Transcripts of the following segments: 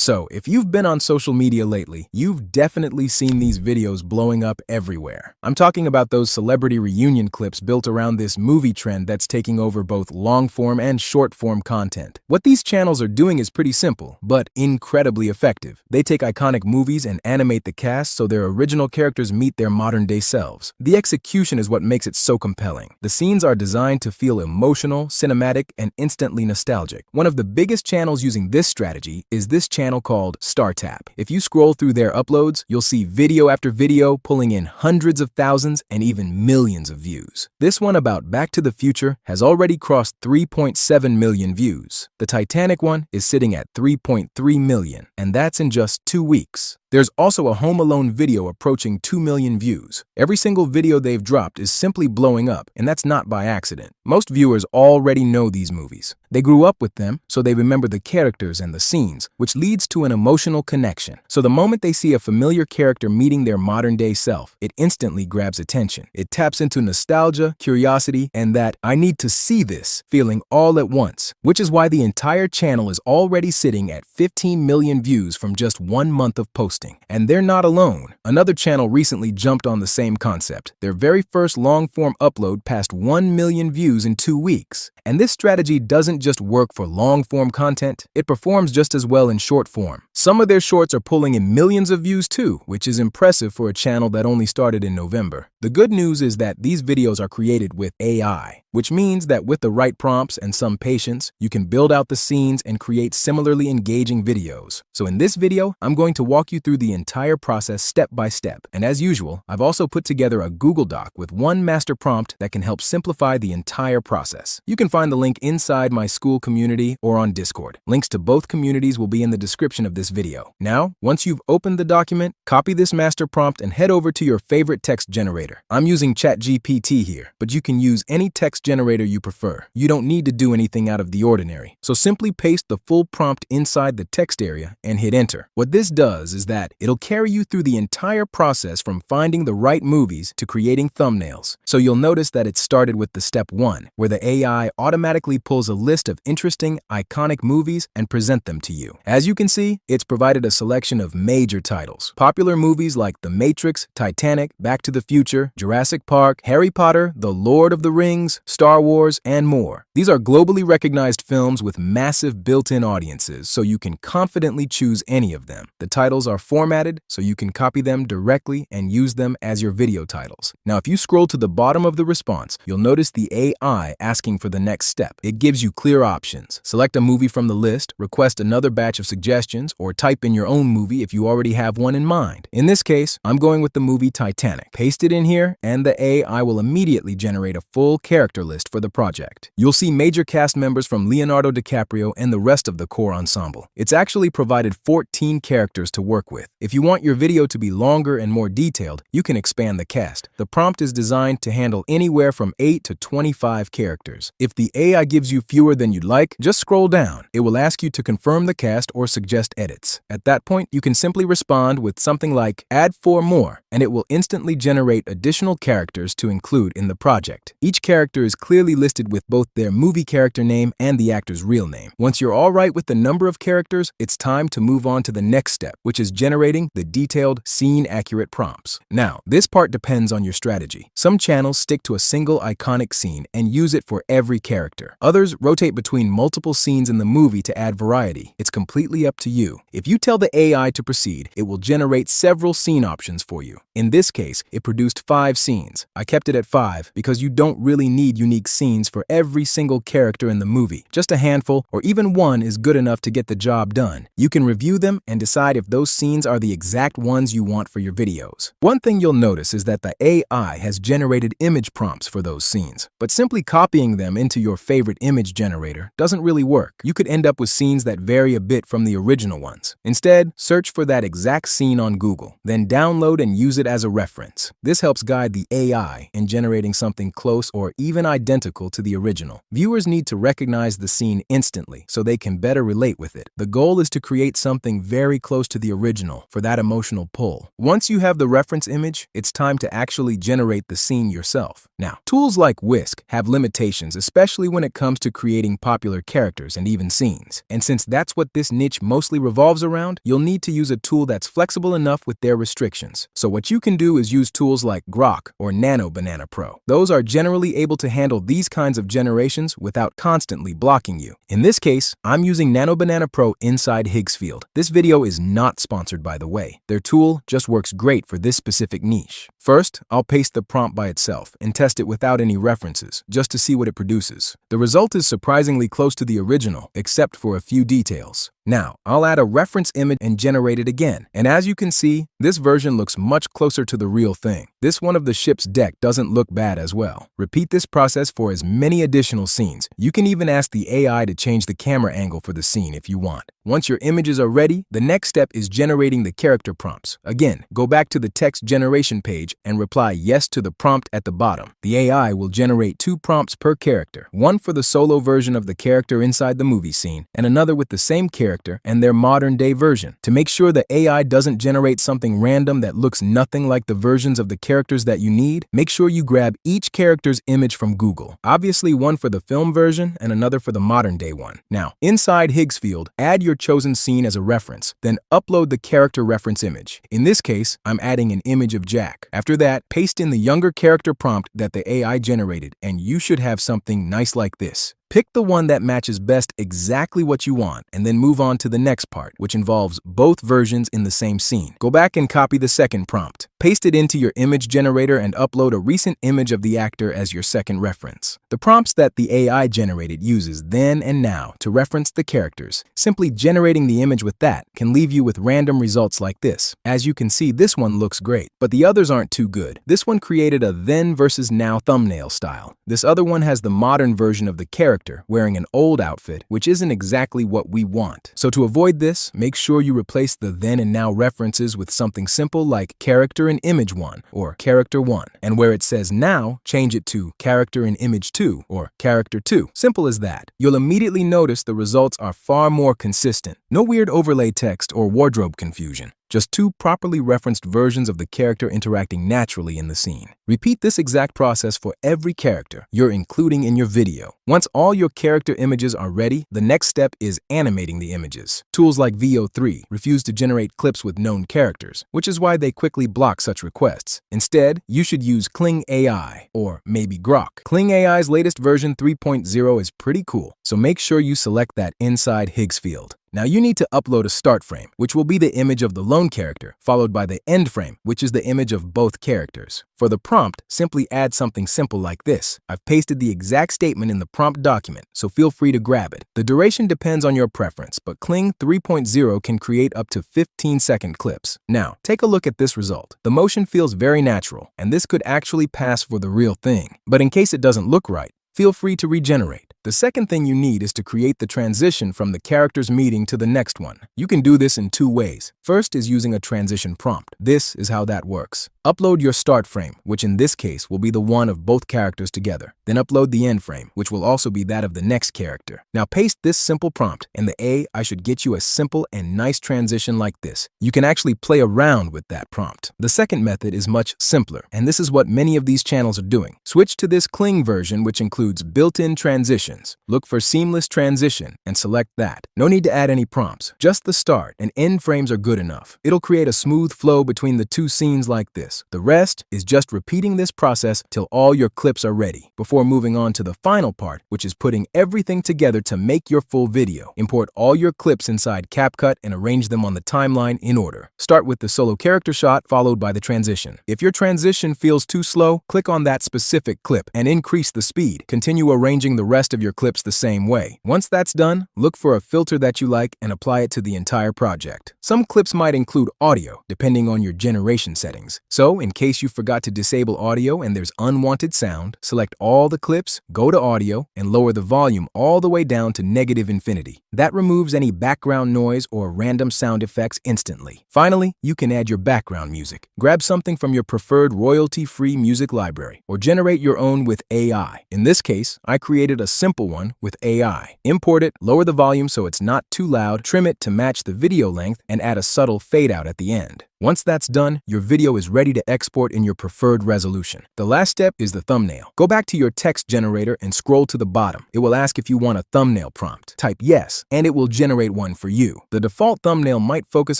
So, if you've been on social media lately, you've definitely seen these videos blowing up everywhere. I'm talking about those celebrity reunion clips built around this movie trend that's taking over both long-form and short-form content. What these channels are doing is pretty simple, but incredibly effective. They take iconic movies and animate the cast so their original characters meet their modern-day selves. The execution is what makes it so compelling. The scenes are designed to feel emotional, cinematic, and instantly nostalgic. One of the biggest channels using this strategy is this channel called StarTap. If you scroll through their uploads, you'll see video after video pulling in hundreds of thousands and even millions of views. This one about Back to the Future has already crossed 3.7 million views. The Titanic one is sitting at 3.3 million, and that's in just 2 weeks. There's also a Home Alone video approaching 2 million views. Every single video they've dropped is simply blowing up, and that's not by accident. Most viewers already know these movies. They grew up with them, so they remember the characters and the scenes, which leads to an emotional connection. So the moment they see a familiar character meeting their modern-day self, it instantly grabs attention. It taps into nostalgia, curiosity, and that "I need to see this" feeling all at once, which is why the entire channel is already sitting at 15 million views from just 1 month of posting. And they're not alone. Another channel recently jumped on the same concept. Their very first long-form upload passed 1 million views in 2 weeks. And this strategy doesn't just work for long-form content, it performs just as well in short form. Some of their shorts are pulling in millions of views too, which is impressive for a channel that only started in November. The good news is that these videos are created with AI, which means that with the right prompts and some patience, you can build out the scenes and create similarly engaging videos. So in this video, I'm going to walk you through the entire process step by step. And as usual, I've also put together a Google Doc with one master prompt that can help simplify the entire process. You can find the link inside my Skool community or on Discord. Links to both communities will be in the description of this video. Now, once you've opened the document, copy this master prompt and head over to your favorite text generator. I'm using ChatGPT here, but you can use any text generator you prefer. You don't need to do anything out of the ordinary. So simply paste the full prompt inside the text area and hit enter. What this does is that it'll carry you through the entire process from finding the right movies to creating thumbnails. So you'll notice that it started with the step 1, where the AI automatically pulls a list of interesting, iconic movies and present them to you. As you can see, it's provided a selection of major titles. Popular movies like The Matrix, Titanic, Back to the Future, Jurassic Park, Harry Potter, The Lord of the Rings, Star Wars, and more. These are globally recognized films with massive built-in audiences, so you can confidently choose any of them. The titles are formatted, so you can copy them directly and use them as your video titles. Now, if you scroll to the bottom of the response, you'll notice the AI asking for the next step. It gives you clear options. Select a movie from the list, request another batch of suggestions, or type in your own movie if you already have one in mind. In this case, I'm going with the movie Titanic. Paste it in here, and the AI will immediately generate a full character list for the project. You'll see major cast members from Leonardo DiCaprio and the rest of the core ensemble. It's actually provided 14 characters to work with. If you want your video to be longer and more detailed, you can expand the cast. The prompt is designed to handle anywhere from 8 to 25 characters. If the AI gives you fewer than you'd like, just scroll down. It will ask you to confirm the cast or suggest edits. At that point, you can simply respond with something like "add 4 more," and it will instantly generate additional characters to include in the project. Each character is clearly listed with both their movie character name and the actor's real name. Once you're all right with the number of characters, it's time to move on to the next step, which is generating the detailed, scene-accurate prompts. Now, this part depends on your strategy. Some channels stick to a single iconic scene and use it for every character. Others rotate between multiple scenes in the movie to add variety. It's completely up to you. If you tell the AI to proceed, it will generate several scene options for you. In this case, it produced 5 scenes. I kept it at 5 because you don't really need unique scenes for every single character in the movie. Just a handful or even one is good enough to get the job done. You can review them and decide if those scenes are the exact ones you want for your videos. One thing you'll notice is that the AI has generated image prompts for those scenes, but simply copying them into your favorite image generator doesn't really work. You could end up with scenes that vary a bit from the original ones. Instead, search for that exact scene on Google, then download and use it as a reference. This helps guide the AI in generating something close or even identical to the original. Viewers need to recognize the scene instantly so they can better relate with it. The goal is to create something very close to the original for that emotional pull. Once you have the reference image, it's time to actually generate the scene yourself. Now, tools like Whisk have limitations, especially especially when it comes to creating popular characters and even scenes. And since that's what this niche mostly revolves around, you'll need to use a tool that's flexible enough with their restrictions. So what you can do is use tools like Grok or Nano Banana Pro. Those are generally able to handle these kinds of generations without constantly blocking you. In this case, I'm using Nano Banana Pro inside Higgsfield. This video is not sponsored, by the way. Their tool just works great for this specific niche. First, I'll paste the prompt by itself and test it without any references, just to see what it produces. The result is surprisingly close to the original, except for a few details. Now, I'll add a reference image and generate it again. And as you can see, this version looks much closer to the real thing. This one of the ship's deck doesn't look bad as well. Repeat this process for as many additional scenes. You can even ask the AI to change the camera angle for the scene if you want. Once your images are ready, the next step is generating the character prompts. Again, go back to the text generation page and reply yes to the prompt at the bottom. The AI will generate 2 prompts per character, one for the solo version of the character inside the movie scene, and another with the same character and their modern-day version. To make sure the AI doesn't generate something random that looks nothing like the versions of the characters that you need, make sure you grab each character's image from Google. Obviously, one for the film version and another for the modern-day one. Now, inside Higgsfield, add your chosen scene as a reference, then upload the character reference image. In this case, I'm adding an image of Jack. After that, paste in the younger character prompt that the AI generated, and you should have something nice like this. Pick the one that matches best exactly what you want, and then move on to the next part, which involves both versions in the same scene. Go back and copy the second prompt. Paste it into your image generator and upload a recent image of the actor as your second reference. The prompts that the AI generated uses then and now to reference the characters. Simply generating the image with that can leave you with random results like this. As you can see, this one looks great, but the others aren't too good. This one created a then versus now thumbnail style. This other one has the modern version of the character wearing an old outfit, which isn't exactly what we want. So to avoid this, make sure you replace the then and now references with something simple like character in image 1 or character 1. And where it says now, change it to character in image 2 or character 2. Simple as that. You'll immediately notice the results are far more consistent. No weird overlay text or wardrobe confusion. Just 2 properly referenced versions of the character interacting naturally in the scene. Repeat this exact process for every character you're including in your video. Once all your character images are ready, the next step is animating the images. Tools like VO3 refuse to generate clips with known characters, which is why they quickly block such requests. Instead, you should use Kling AI or maybe Grok. Kling AI's latest version 3.0 is pretty cool, so make sure you select that inside Higgsfield. Now you need to upload a start frame, which will be the image of the lone character, followed by the end frame, which is the image of both characters. For the prompt, simply add something simple like this. I've pasted the exact statement in the prompt document, so feel free to grab it. The duration depends on your preference, but Kling 3.0 can create up to 15-second clips. Now, take a look at this result. The motion feels very natural, and this could actually pass for the real thing. But in case it doesn't look right, feel free to regenerate. The second thing you need is to create the transition from the character's meeting to the next one. You can do this in 2 ways. First is using a transition prompt. This is how that works. Upload your start frame, which in this case will be the one of both characters together. Then upload the end frame, which will also be that of the next character. Now paste this simple prompt, and the AI should get you a simple and nice transition like this. You can actually play around with that prompt. The second method is much simpler, and this is what many of these channels are doing. Switch to this Kling version, which includes built-in transitions. Look for seamless transition and select that. No need to add any prompts, just the start and end frames are good enough. It'll create a smooth flow between the 2 scenes like this. The rest is just repeating this process till all your clips are ready, before moving on to the final part, which is putting everything together to make your full video. Import all your clips inside CapCut and arrange them on the timeline in order. Start with the solo character shot followed by the transition. If your transition feels too slow, click on that specific clip and increase the speed. Continue arranging the rest of your clips the same way. Once that's done, look for a filter that you like and apply it to the entire project. Some clips might include audio, depending on your generation settings. So, in case you forgot to disable audio and there's unwanted sound, select all the clips, go to audio, and lower the volume all the way down to -infinity. That removes any background noise or random sound effects instantly. Finally, you can add your background music. Grab something from your preferred royalty-free music library, or generate your own with AI. In this case, I created a simple one with AI. Import it, lower the volume so it's not too loud, trim it to match the video length, and add a subtle fade out at the end. Once that's done, your video is ready to export in your preferred resolution. The last step is the thumbnail. Go back to your text generator and scroll to the bottom. It will ask if you want a thumbnail prompt. Type yes, and it will generate one for you. The default thumbnail might focus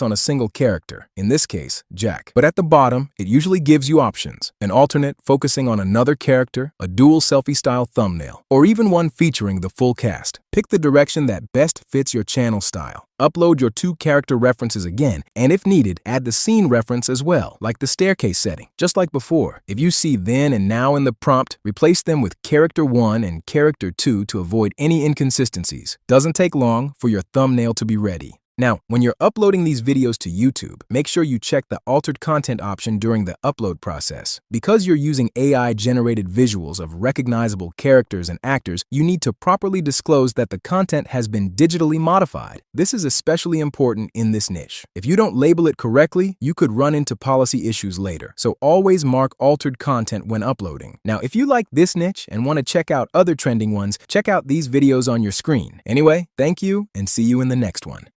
on a single character, in this case, Jack. But at the bottom, it usually gives you options: an alternate focusing on another character, a dual selfie-style thumbnail, or even one featuring the full cast. Pick the direction that best fits your channel style. Upload your 2 character references again, and if needed, add the scene reference as well, like the staircase setting. Just like before, if you see then and now in the prompt, replace them with character 1 and character 2 to avoid any inconsistencies. Doesn't take long for your thumbnail to be ready. Now, when you're uploading these videos to YouTube, make sure you check the altered content option during the upload process. Because you're using AI-generated visuals of recognizable characters and actors, you need to properly disclose that the content has been digitally modified. This is especially important in this niche. If you don't label it correctly, you could run into policy issues later. So always mark altered content when uploading. Now, if you like this niche and want to check out other trending ones, check out these videos on your screen. Anyway, thank you and see you in the next one.